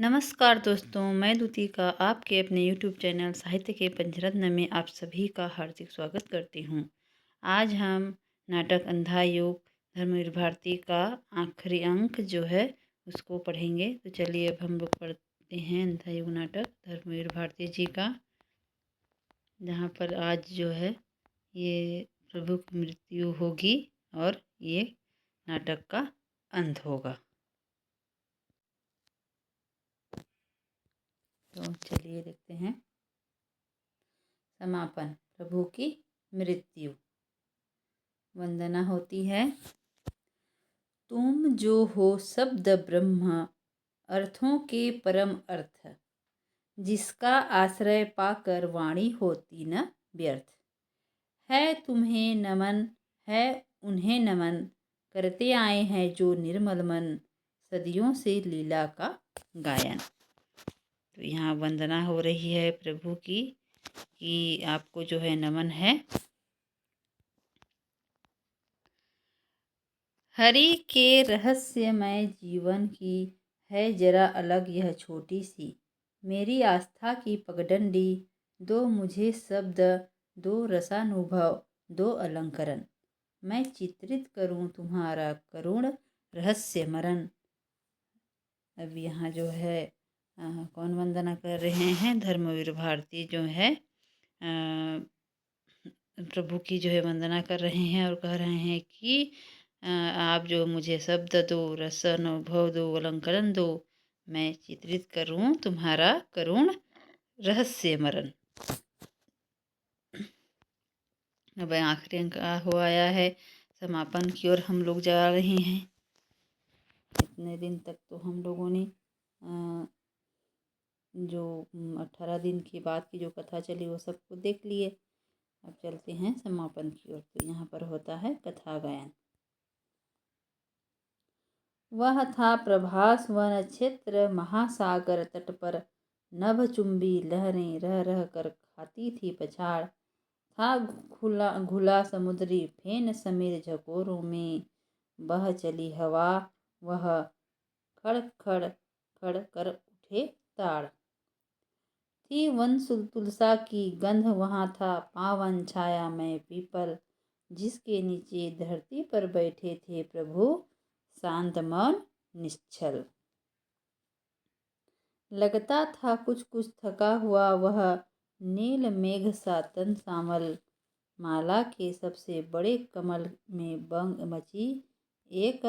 नमस्कार दोस्तों, मैं द्रुतिका आपके अपने यूट्यूब चैनल साहित्य के पंचरत्न में आप सभी का हार्दिक स्वागत करती हूँ। आज हम नाटक अंधा युग धर्मवीर भारती का आखिरी अंक जो है उसको पढ़ेंगे। तो चलिए अब हम लोग पढ़ते हैं अंधा युग नाटक धर्मवीर भारती जी का, जहाँ पर आज जो है ये प्रभु की मृत्यु होगी और ये नाटक का अंत होगा। तो चलिए देखते हैं। समापन। प्रभु की मृत्यु। वंदना होती है। तुम जो हो शब्द ब्रह्म, अर्थों के परम अर्थ, जिसका आश्रय पाकर वाणी होती न व्यर्थ। है तुम्हें नमन, है उन्हें नमन, करते आए हैं जो निर्मल मन, सदियों से लीला का गायन। तो यहाँ वंदना हो रही है प्रभु की कि आपको जो है नमन है। हरि के रहस्यमय जीवन की है जरा अलग यह छोटी सी मेरी आस्था की पगडंडी। दो मुझे शब्द, दो रसानुभव, दो अलंकरण, मैं चित्रित करूं तुम्हारा करुण रहस्य मरण। अब यहाँ जो है कौन वंदना कर रहे हैं? धर्मवीर भारती जो है प्रभु की जो है वंदना कर रहे हैं और कह रहे हैं कि आप जो मुझे शब्द दो, रस अनुभव दो, अलंकरण दो, मैं चित्रित करूं तुम्हारा करुण रहस्य मरण। अब आखिरी अंक हो आया है, समापन की ओर हम लोग जा रहे हैं। इतने दिन तक तो हम लोगों ने जो 18 दिन के बाद की जो कथा चली वो सबको देख लिए। अब चलते हैं समापन की ओर। तो यहाँ पर होता है कथा गायन। वह था प्रभास वन क्षेत्र, महासागर तट पर नभचुंबी लहरें रह रह कर खाती थी पछाड़। था घुला समुद्री फेन समीर झकोरों में, बह चली हवा वह खड़ खड़ खड़ कर उठे ताड़। थी वन तुलसा की गंध वहाँ था पावन छाया में पीपल, जिसके नीचे धरती पर बैठे थे प्रभु शांत मौन निश्चल। लगता था कुछ कुछ थका हुआ वह नील मेघ सा तन सामल, माला के सबसे बड़े कमल में बंग मची एक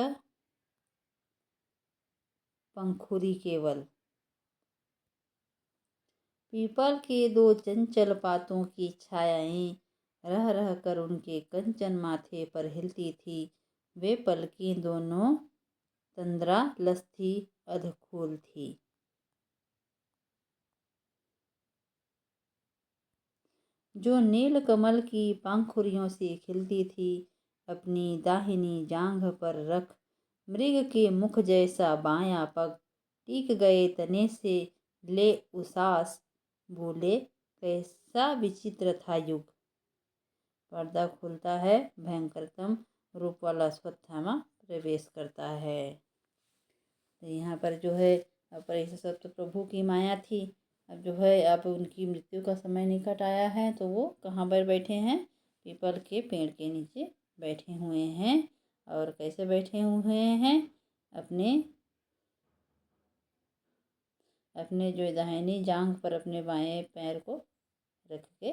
पंखुरी केवल। पीपल के दो चंचल पातों की छायाएं रह रह कर उनके कंचन माथे पर हिलती थी। वे पलकें दोनों तंद्रा लस्थी अधखोल थी। जो नील कमल की पंखुरियों से खिलती थी, अपनी दाहिनी जांघ पर रख मृग के मुख जैसा बायां पग टीक गए तने से ले उसास। बोले कैसा विचित्र था युग। पर्दा खुलता है, भयंकरतम रूप वाला अश्वत्थामा प्रवेश करता है। तो यहाँ पर जो है पर ऐसे सब तो प्रभु की माया थी। अब जो है अब उनकी मृत्यु का समय निकट आया है, तो वो कहाँ पर बैठे हैं? पीपल के पेड़ के नीचे बैठे हुए हैं। और कैसे बैठे हुए हैं? अपने जो दाहिनी जांघ पर अपने बाएं पैर को रख के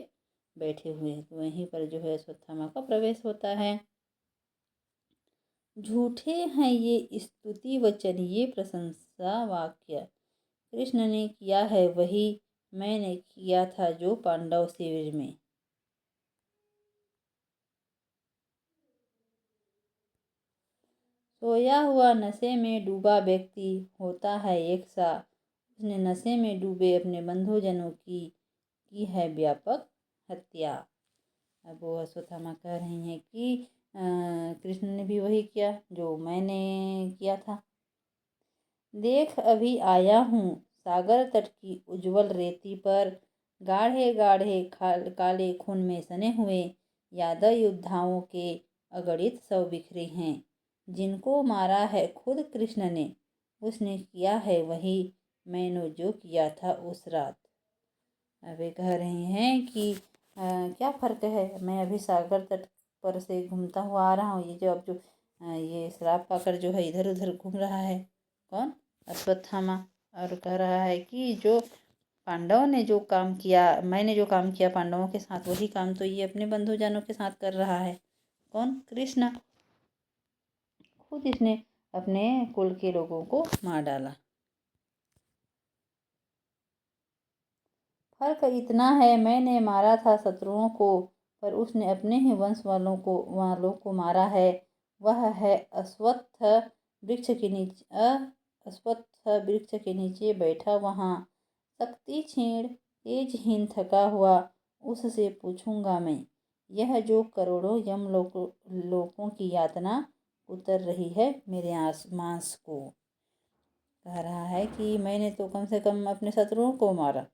बैठे हुए हैं। तो वहीं पर जो है अश्वत्थामा का प्रवेश होता है। झूठे हैं ये स्तुति वचन, ये प्रशंसा वाक्य, कृष्ण ने किया है वही मैंने किया था जो पांडव शिविर में। सोया हुआ नशे में डूबा व्यक्ति होता है एक सा, उसने नशे में डूबे अपने बंधुजनों की है व्यापक हत्या। अब वो अश्वत्थामा कह रही हैं कि कृष्ण ने भी वही किया जो मैंने किया था। देख अभी आया हूँ सागर तट की उज्जवल रेती पर, गाढ़े गाढ़े काले खून में सने हुए यादव योद्धाओं के अगणित शव बिखरे हैं। जिनको मारा है खुद कृष्ण ने, उसने किया है वही मैंने जो किया था उस रात। अब वे कह रहे हैं कि क्या फ़र्क है, मैं अभी सागर तट पर से घूमता हुआ आ रहा हूँ, ये जो अब जो ये श्राप पाकर जो है इधर उधर घूम रहा है, कौन? अश्वत्थामा। और कह रहा है कि जो पांडवों ने जो काम किया, मैंने जो काम किया पांडवों के साथ, वही काम तो ये अपने बंधुजनों के साथ कर रहा है। कौन? कृष्ण। खुद इसने अपने कुल के लोगों को मार डाला। फर्क इतना है, मैंने मारा था शत्रुओं को, पर उसने अपने ही वंश वालों को मारा है। वह है अश्वत्थ वृक्ष के नीचे अश्वत्थ वृक्ष के नीचे बैठा वहाँ, शक्ति क्षीण तेजहीन थका हुआ। उससे पूछूंगा मैं, यह जो करोड़ों लोगों की यातना उतर रही है मेरे मांस को। कह रहा है कि मैंने तो कम से कम अपने शत्रुओं को मारा,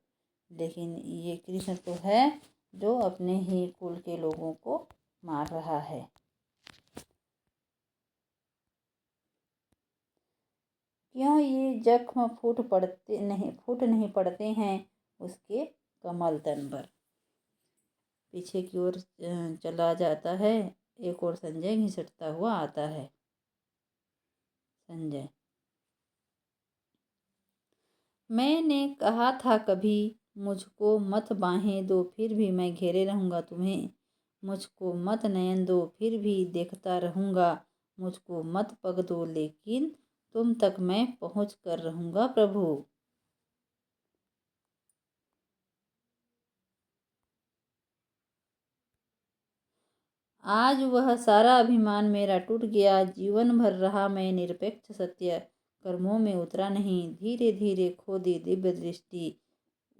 लेकिन ये कृष्ण तो है जो अपने ही कुल के लोगों को मार रहा है। क्यों ये जख्म फूट नहीं पड़ते हैं उसके कमल तन पर। पीछे की ओर चला जाता है, एक और संजय घिसटता हुआ आता है। संजय, मैंने कहा था कभी, मुझको मत बाहें दो फिर भी मैं घेरे रहूँगा तुम्हें। मुझको मत नयन दो फिर भी देखता रहूँगा। मुझको मत पग दो लेकिन तुम तक मैं पहुँच कर रहूँगा प्रभु। आज वह सारा अभिमान मेरा टूट गया। जीवन भर रहा मैं निरपेक्ष सत्य, कर्मों में उतरा नहीं। धीरे धीरे खो दी दिव्य दृष्टि।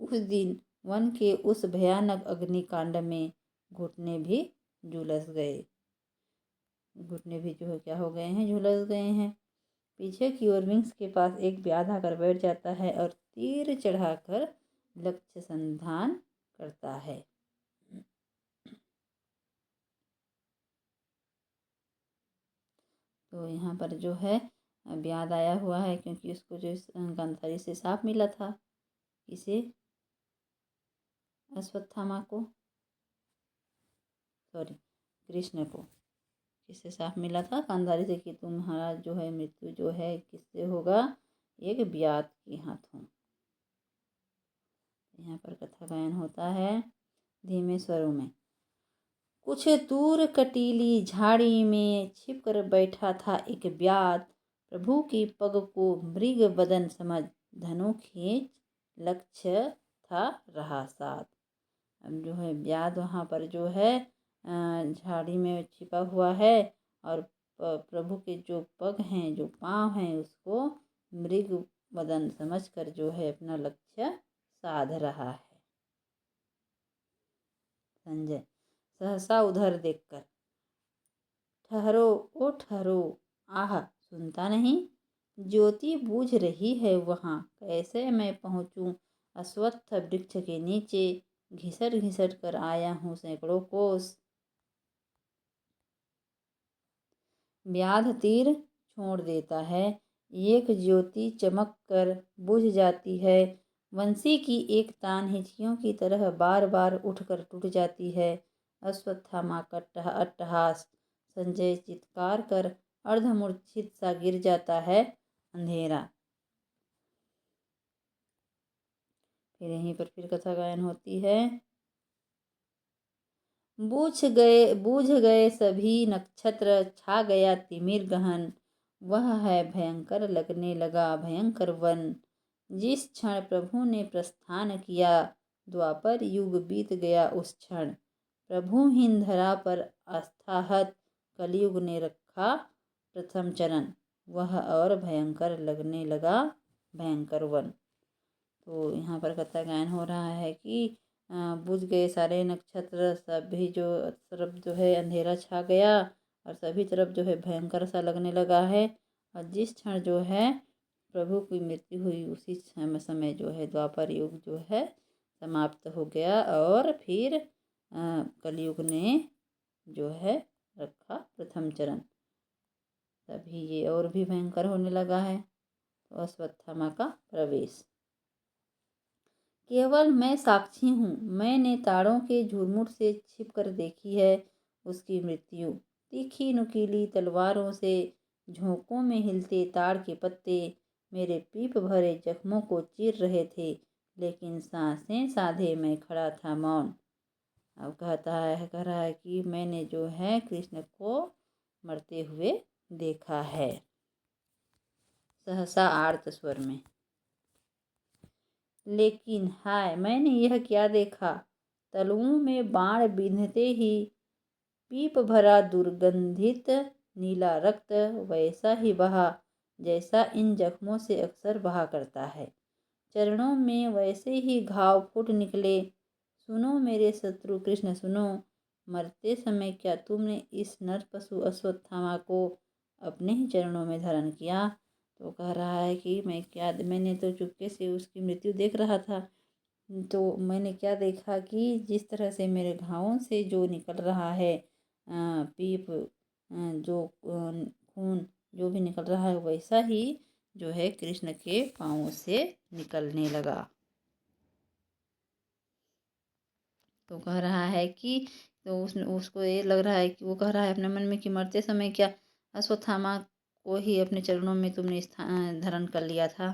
उस दिन वन के उस भयानक अग्निकांड में घुटने भी झुलस गए। घुटने भी जो है क्या हो गए हैं, झुलस गए हैं। पीछे की ओर विंग्स के पास एक व्याध आकर बैठ जाता है और तीर चढ़ाकर लक्ष्य संधान करता है। तो यहाँ पर जो है व्याध आया हुआ है, क्योंकि उसको जो गांधारी से साप मिला था। इसे अश्वत्थामा को, सॉरी कृष्ण को किससे साप मिला था? गांधारी से, कि तुम्हारा जो है मृत्यु जो है किससे होगा? एक व्याध के हाथों। यहाँ पर कथा गायन होता है धीमे स्वरों में। कुछ दूर कटीली झाड़ी में छिप कर बैठा था एक व्याध। प्रभु की पग को मृग बदन समझ धनु खींच लक्ष्य था रहा साथ। अब जो है व्याध वहाँ पर जो है झाड़ी में छिपा हुआ है, और प्रभु के जो पग हैं, जो पाँव हैं, उसको मृग बदन समझकर जो है अपना लक्ष्य साध रहा है। संजय सहसा उधर देखकर, ठहरो ओ ठहरो, आह सुनता नहीं? ज्योति बूझ रही है वहाँ, कैसे मैं पहुँचूँ अश्वत्थ वृक्ष के नीचे? घिसट घिसट कर आया हूँ सैकड़ों कोस। व्याध तीर छोड़ देता है, एक ज्योति चमक कर बुझ जाती है। वंशी की एक तान हिचकियों की तरह बार बार उठकर टूट जाती है। अश्वत्थामा का अट्टहास। संजय चित्कार कर अर्धमूर्छित सा गिर जाता है। अंधेरा। फिर यहीं पर फिर कथा गायन होती है। बूझ गए सभी नक्षत्र, छा गया तिमिर गहन। वह है भयंकर लगने लगा भयंकर वन। जिस क्षण प्रभु ने प्रस्थान किया, द्वापर युग बीत गया उस क्षण। प्रभुहीन धरा पर आस्थाहत, कलयुग ने रखा प्रथम चरण। वह और भयंकर लगने लगा भयंकर वन। तो यहाँ पर कथा गायन हो रहा है कि बुझ गए सारे नक्षत्र, सभी जो तरफ जो है अंधेरा छा गया, और सभी तरफ जो है भयंकर सा लगने लगा है। और जिस क्षण जो है प्रभु की मृत्यु हुई, उसी समय जो है द्वापर युग जो है समाप्त हो गया, और फिर कलयुग ने जो है रखा प्रथम चरण। तभी ये और भी भयंकर होने लगा है। तो अश्वत्थामा का प्रवेश। केवल मैं साक्षी हूँ। मैंने तारों के झुरमुट से छिप कर देखी है उसकी मृत्यु। तीखी नुकीली तलवारों से झोंकों में हिलते ताड़ के पत्ते मेरे पीप भरे जख्मों को चीर रहे थे, लेकिन सांसें साधे मैं खड़ा था मौन। अब कह रहा है कि मैंने जो है कृष्ण को मरते हुए देखा है। सहसा आर्त स्वर में, लेकिन हाय मैंने यह क्या देखा। तलुओं में बाण बिंधते ही पीप भरा दुर्गंधित नीला रक्त वैसा ही बहा जैसा इन जख्मों से अक्सर बहा करता है। चरणों में वैसे ही घाव फूट निकले। सुनो मेरे शत्रु कृष्ण सुनो, मरते समय क्या तुमने इस नर पशु अश्वत्थामा को अपने ही चरणों में धारण किया। तो कह रहा है कि मैंने तो चुपके से उसकी मृत्यु देख रहा था। तो मैंने क्या देखा कि जिस तरह से मेरे घावों से जो निकल रहा है पीप, जो खून जो भी निकल रहा है वैसा ही जो है कृष्ण के पाँवों से निकलने लगा। तो कह रहा है कि तो उसको ये लग रहा है कि वो कह रहा है अपने मन में कि मरते समय क्या अश्वत्थामा को ही अपने चरणों में तुमने धारण कर लिया था।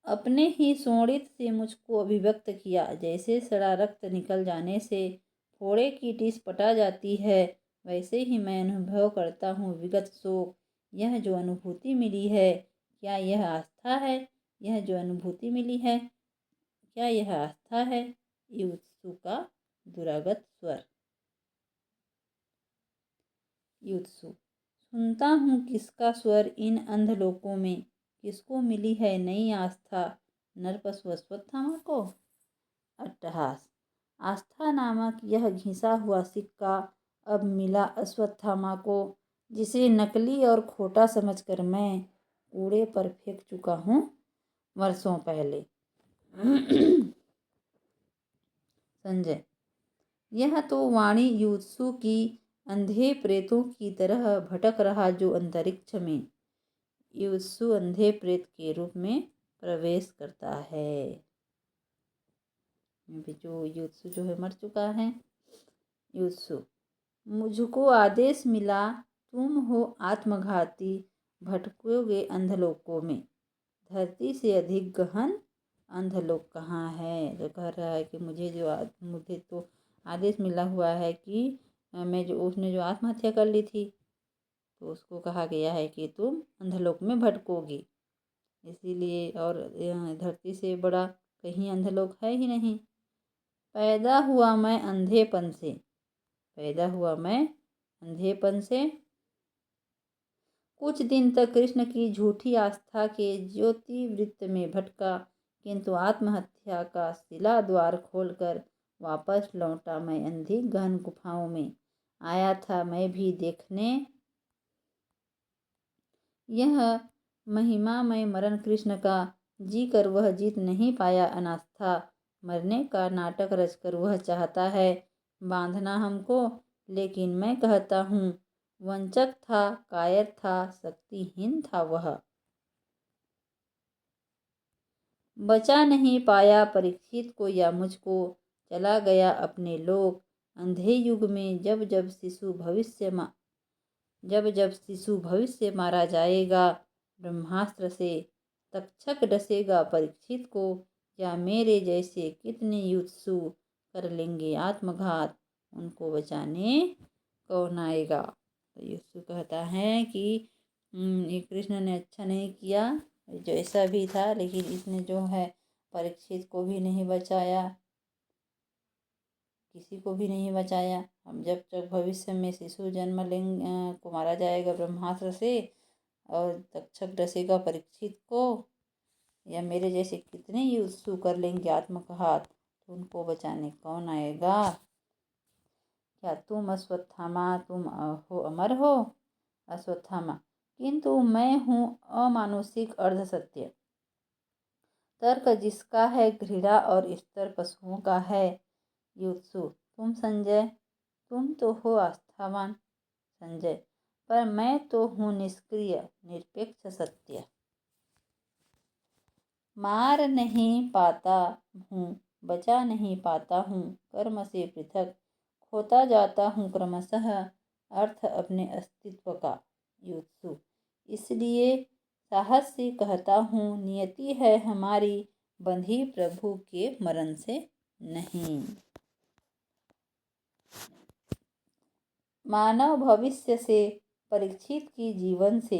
अपने ही सोणित से मुझको अभिव्यक्त किया, जैसे सड़ा रक्त निकल जाने से फोड़े की टीस पटा जाती है, वैसे ही मैं अनुभव करता हूँ विगत शोक। यह जो अनुभूति मिली है, क्या यह आस्था है। यह जो अनुभूति मिली है, क्या यह आस्था है। युत्सु का दुरागत स्वर। युत्सु, सुनता हूँ किसका स्वर इन अंधलोकों में। किसको मिली है नई आस्था, नरपशु अश्वत्थामा को। अट्टहास, आस्था नामक यह घिसा हुआ सिक्का अब मिला अश्वत्थामा को, जिसे नकली और खोटा समझकर मैं कूड़े पर फेंक चुका हूँ वर्षों पहले। संजय, यह तो वाणी युत्सु की अंधे प्रेतों की तरह भटक रहा जो अंतरिक्ष में। युत्सु अंधे प्रेत के रूप में प्रवेश करता है। जो युत्सु जो है मर चुका है। युत्सु, मुझको आदेश मिला तुम हो आत्मघाती, भटकोगे अंधलोकों में। धरती से अधिक गहन अंधलोक कहाँ है। तो कह रहा है कि मुझे तो आदेश मिला हुआ है कि उसने जो आत्महत्या कर ली थी, तो उसको कहा गया है कि तुम अंधलोक में भटकोगी। इसीलिए और धरती से बड़ा कहीं अंधलोक है ही नहीं। पैदा हुआ मैं अंधेपन से, कुछ दिन तक कृष्ण की झूठी आस्था के ज्योति वृत्त में भटका, किंतु आत्महत्या का शिला द्वार खोलकर वापस लौटा मैं अंधी गहन गुफाओं में। आया था मैं भी देखने यह महिमामय मरण कृष्ण का। जी कर वह जीत नहीं पाया अनास्था, मरने का नाटक रचकर वह चाहता है बांधना हमको। लेकिन मैं कहता हूँ वंचक था, कायर था, शक्तिहीन था वह। बचा नहीं पाया परीक्षित को या मुझको, चला गया अपने लोक। अंधे युग में जब जब शिशु भविष्य मारा जाएगा ब्रह्मास्त्र से, तक्षक डसेगा परीक्षित को, या मेरे जैसे कितने युत्सु कर लेंगे आत्मघात, उनको बचाने कौन आएगा। तो युत्सु कहता है कि ये कृष्ण ने अच्छा नहीं किया, जैसा भी था, लेकिन इसने जो है परीक्षित को भी नहीं बचाया, किसी को भी नहीं बचाया। अब जब तक भविष्य में शिशु जन्म लेंगे को मारा जाएगा ब्रह्मास्त्र से, और तक्षक डसेगा परीक्षित को, या मेरे जैसे कितने युत्सु कर लेंगे आत्मघात, तो उनको बचाने कौन आएगा। क्या तुम अश्वत्थामा तुम हो अमर हो। अश्वत्थामा, किंतु मैं हूँ अमानुषिक अर्धसत्य। तर्क जिसका है घृणा और स्तर पशुओं का है। युत्सु, तुम संजय, तुम तो हो आस्थावान। संजय, पर मैं तो हूँ निष्क्रिय निरपेक्ष सत्य। मार नहीं पाता हूँ, बचा नहीं पाता हूँ, कर्म से पृथक खोता जाता हूँ क्रमशः अर्थ अपने अस्तित्व का। युत्सु, इसलिए साहस से कहता हूँ, नियति है हमारी बंधी प्रभु के मरण से नहीं। मानव भविष्य से परीक्षित की जीवन से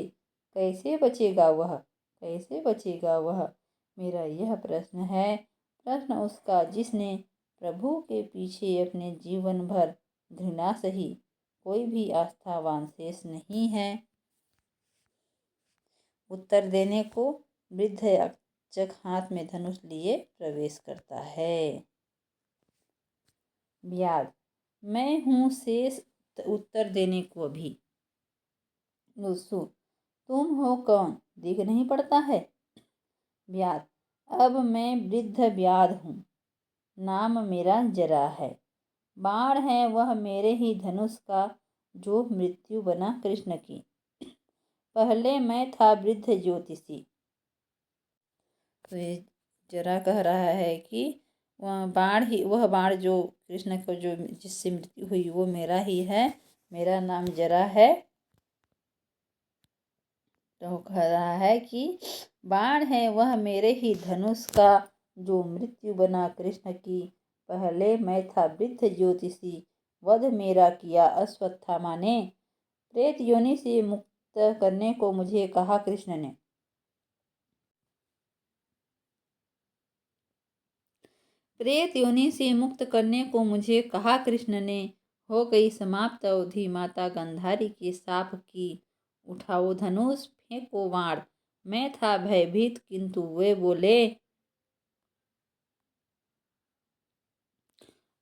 कैसे बचेगा वह, कैसे बचेगा वह, मेरा यह प्रश्न है। प्रश्न उसका जिसने प्रभु के पीछे अपने जीवन भर घृणा सही, कोई भी आस्थावान शेष नहीं है। उत्तर देने को वृद्ध याचक हाथ में धनुष लिए प्रवेश करता है। ब्याज, मैं हूँ शेष उत्तर देने को भी। युत्सु, तुम हो कौन, दिख नहीं पड़ता है। ब्याज, अब मैं वृद्ध व्याध हूँ, नाम मेरा जरा है। बाण है वह मेरे ही धनुष का, जो मृत्यु बना कृष्ण की। पहले मैं था वृद्ध ज्योतिषी। तो ये जरा कह रहा है कि वह बाण जो कृष्ण को जो जिससे मृत्यु हुई वो मेरा ही है, मेरा नाम जरा है। तो कह रहा है कि बाण है वह मेरे ही धनुष का, जो मृत्यु बना कृष्ण की। पहले मैं था वृद्ध ज्योतिषी, वध मेरा किया अश्वत्थामा ने। प्रेत योनि से मुक्त करने को मुझे कहा कृष्ण ने। प्रेत योनि से मुक्त करने को मुझे कहा कृष्ण ने। हो गई समाप्त अवधि माता गंधारी के शाप की। उठाओ धनुष फेंको बाण, मैं था भयभीत किंतु वे बोले।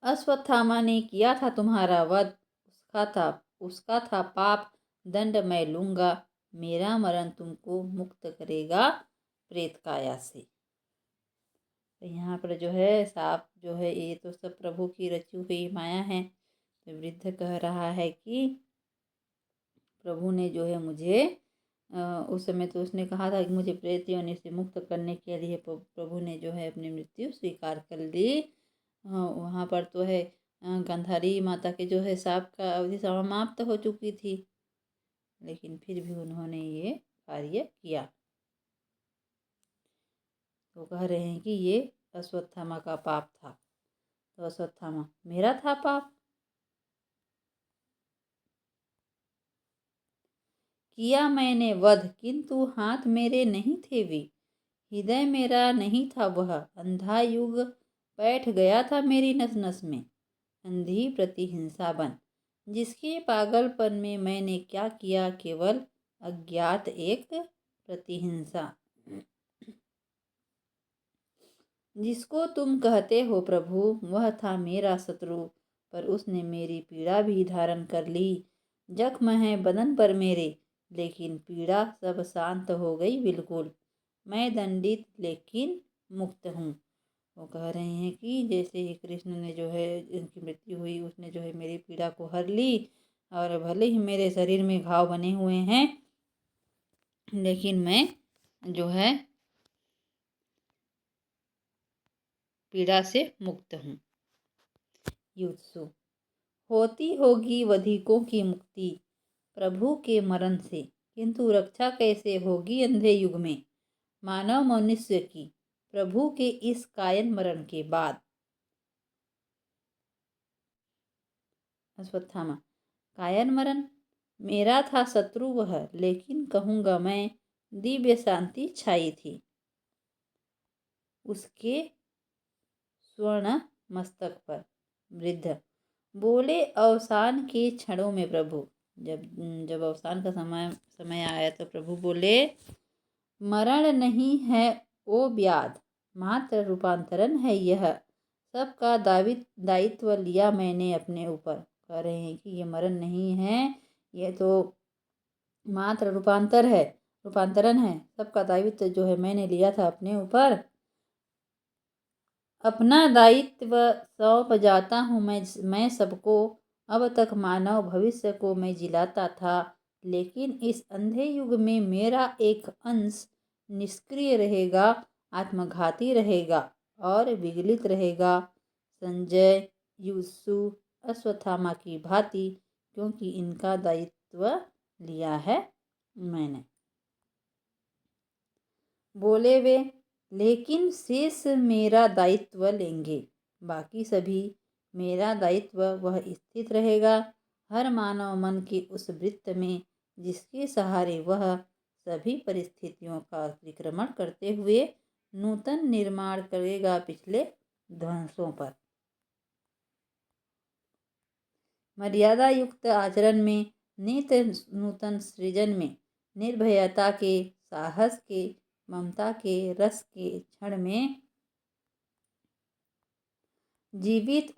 अश्वत्थामा ने किया था तुम्हारा वध, उसका था पाप दंड मैं लूंगा। मेरा मरण तुमको मुक्त करेगा प्रेत काया से। तो यहाँ पर जो है साप जो है ये तो सब प्रभु की रची हुई माया है। तो वृद्ध कह रहा है कि प्रभु ने जो है मुझे उस समय तो उसने कहा था कि मुझे प्रेत योनि से मुक्त करने के लिए प्रभु ने जो है अपनी मृत्यु स्वीकार कर ली। वहाँ पर तो है गंधारी माता के जो है शाप का अवधि समाप्त हो चुकी थी, लेकिन फिर भी उन्होंने ये कार्य किया। तो कह रहे हैं कि ये अश्वत्थामा का पाप था। तो अश्वत्थामा, मेरा था पाप, किया मैंने वध किंतु हाथ मेरे नहीं थे वे। हृदय मेरा नहीं था वह, अंधा युग बैठ गया था मेरी नस नस में। अंधी प्रतिहिंसा बन, जिसके पागलपन में मैंने क्या किया, केवल अज्ञात एक प्रतिहिंसा। जिसको तुम कहते हो प्रभु, वह था मेरा शत्रु, पर उसने मेरी पीड़ा भी धारण कर ली। जख्म है बदन पर मेरे, लेकिन पीड़ा सब शांत हो गई बिल्कुल। मैं दंडित लेकिन मुक्त हूँ। वो कह रहे हैं कि जैसे ही कृष्ण ने जो है इनकी मृत्यु हुई, उसने जो है मेरी पीड़ा को हर ली, और भले ही मेरे शरीर में घाव बने हुए हैं, लेकिन मैं जो है पीड़ा से मुक्त हूँ। युत्सु, होती होगी वधिकों की मुक्ति प्रभु के मरण से, किंतु रक्षा कैसे होगी अंधे युग में मानव मनुष्य की, प्रभु के इस कायन मरण के बाद। अश्वत्थामा, कायन मरण, मेरा था शत्रु वह, लेकिन कहूँगा मैं दिव्य शांति छाई थी उसके स्वर्ण मस्तक पर। वृद्ध बोले, अवसान के क्षणों में प्रभु, जब अवसान का समय आया तो प्रभु बोले, मरण नहीं है ओ व्याध, मात्र रूपांतरण है यह। सबका दायित्व लिया मैंने अपने ऊपर। कह रहे हैं कि ये मरण नहीं है, ये तो मात्र रूपांतरण है। सबका दायित्व जो है मैंने लिया था अपने ऊपर। अपना दायित्व सौंप जाता हूँ मैं सबको। अब तक मानव भविष्य को मैं जिलाता था, लेकिन इस अंधे युग में मेरा एक अंश निष्क्रिय रहेगा। आत्मघाती रहेगा और विगलित रहेगा। संजय युसु अश्वत्थामा की भांति, क्योंकि इनका दायित्व लिया है मैंने। बोले वे, लेकिन शेष मेरा दायित्व लेंगे, बाकी सभी मेरा दायित्व वह स्थित रहेगा। हर मानव मन के उस वृत्त में जिसके सहारे वह सभी परिस्थितियों का अतिक्रमण करते हुए नूतन निर्माण करेगा पिछले ध्वंसों पर। मर्यादा युक्त आचरण में, नित नूतन सृजन में, निर्भयता के, साहस के, ममता के, रस के क्षण में जीवित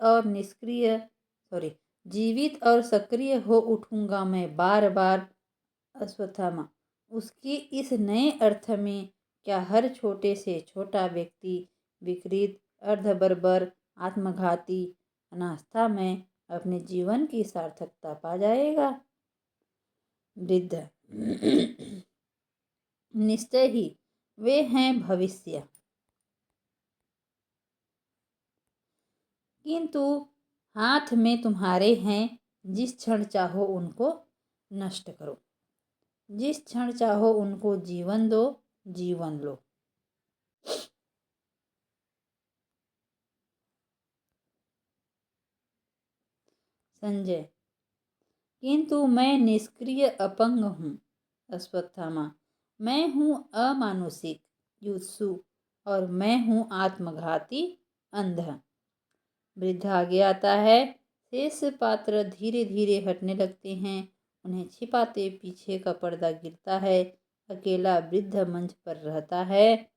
और सक्रिय हो उठूंगा मैं बार बार। अश्वत्थामा, उसके इस नए अर्थ में क्या हर छोटे से छोटा व्यक्ति विकृत, अर्धबर्बर, आत्मघाती अनास्था में अपने जीवन की सार्थकता पा जाएगा? वृद्ध, निश्चय ही वे हैं भविष्य, किंतु हाथ में तुम्हारे हैं। जिस क्षण चाहो उनको नष्ट करो, जिस क्षण चाहो उनको जीवन दो, जीवन लो। संजय, किंतु मैं निष्क्रिय अपंग हूँ। अश्वत्थामा, मैं हूँ अमानुषिक युत्सु और मैं हूँ आत्मघाती अंध। वृद्ध आगे आता है। शेष पात्र धीरे धीरे हटने लगते हैं, उन्हें छिपाते पीछे का पर्दा गिरता है। अकेला वृद्ध मंच पर रहता है।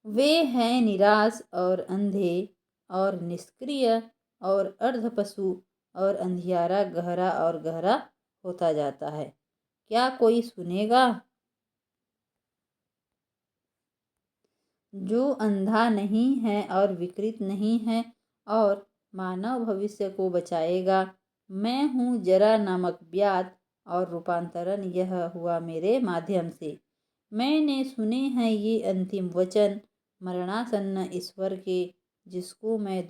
वे हैं निराश और अंधे और निष्क्रिय और अर्धपशु, और अंधियारा गहरा और गहरा होता जाता है। क्या कोई सुनेगा? जो अंधा नहीं है और विकृत नहीं है और मानव भविष्य को बचाएगा। मैं हूँ जरा नामक व्याध, और रूपांतरण यह हुआ मेरे माध्यम से। मैंने सुने हैं ये अंतिम वचन मरणासन्न ईश्वर के, जिसको मैं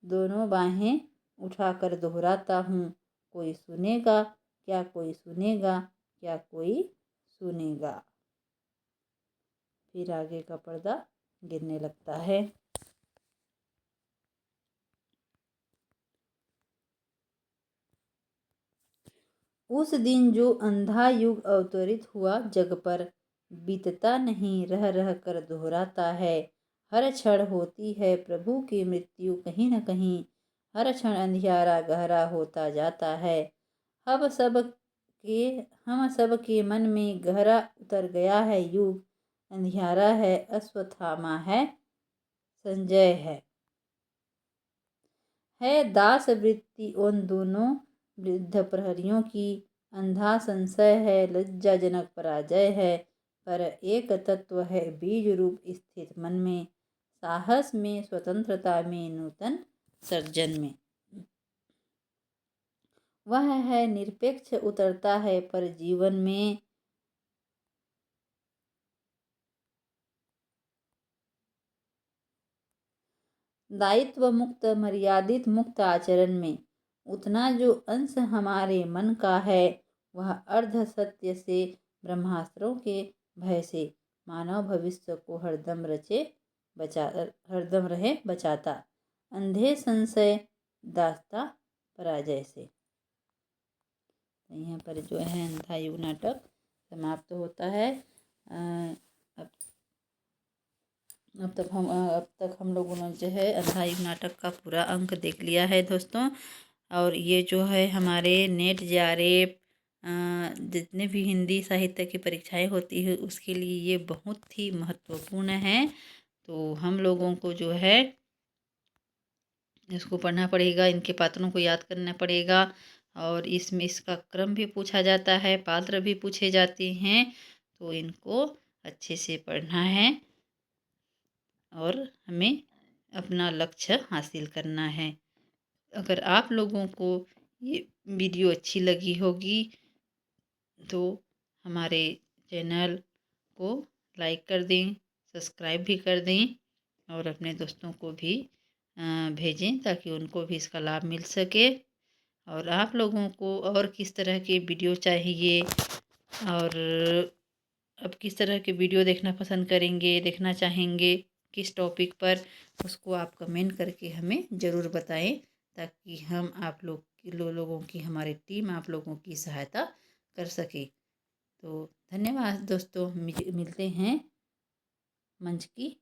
दोनों बाहें उठाकर दोहराता हूँ। कोई सुनेगा? क्या कोई सुनेगा? क्या कोई सुनेगा? फिर आगे का पर्दा गिरने लगता है। उस दिन जो अंधा युग अवतरित हुआ जग पर, बीतता नहीं रह रह कर दोहराता है। हर क्षण होती है प्रभु की मृत्यु कहीं न कहीं, हर क्षण अंधियारा गहरा होता जाता है। हम सब के मन में गहरा उतर गया है युग, अंधियारा है, अश्वत्थामा है, संजय है दास वृत्ति उन दोनों वृद्ध प्रहरियों की। अंधा संशय है, लज्जाजनक पराजय है, पर एक तत्व है बीज रूप स्थित मन में, साहस में, स्वतंत्रता में, नूतन सर्जन में। वह है निरपेक्ष, उतरता है पर जीवन में। दायित्व मुक्त, मर्यादित मुक्त आचरण में उतना जो अंश हमारे मन का है, वह अर्ध सत्य से, ब्रह्मास्त्रों के भय से मानव भविष्य को हरदम रहे बचाता, अंधे संशय दास्ता पराजय से। यहाँ पर जो है अंधा युग नाटक समाप्त होता है। अब तक हम लोगों ने जो है अंधा युग नाटक का पूरा अंक देख लिया है दोस्तों। और ये जो है हमारे नेट जेआरएफ जितने भी हिंदी साहित्य की परीक्षाएं होती है उसके लिए ये बहुत ही महत्वपूर्ण है। तो हम लोगों को जो है इसको पढ़ना पड़ेगा, इनके पात्रों को याद करना पड़ेगा, और इसमें इसका क्रम भी पूछा जाता है, पात्र भी पूछे जाते हैं, तो इनको अच्छे से पढ़ना है और हमें अपना लक्ष्य हासिल करना है। अगर आप लोगों को ये वीडियो अच्छी लगी होगी तो हमारे चैनल को लाइक कर दें, सब्सक्राइब भी कर दें और अपने दोस्तों को भी भेजें ताकि उनको भी इसका लाभ मिल सके। और आप लोगों को और किस तरह के वीडियो चाहिए और अब किस तरह के वीडियो देखना पसंद करेंगे, देखना चाहेंगे, किस टॉपिक पर, उसको आप कमेंट करके हमें ज़रूर बताएं ताकि हम आप लोगों की हमारी टीम आप लोगों की सहायता कर सके। तो धन्यवाद दोस्तों, मिलते हैं मंच की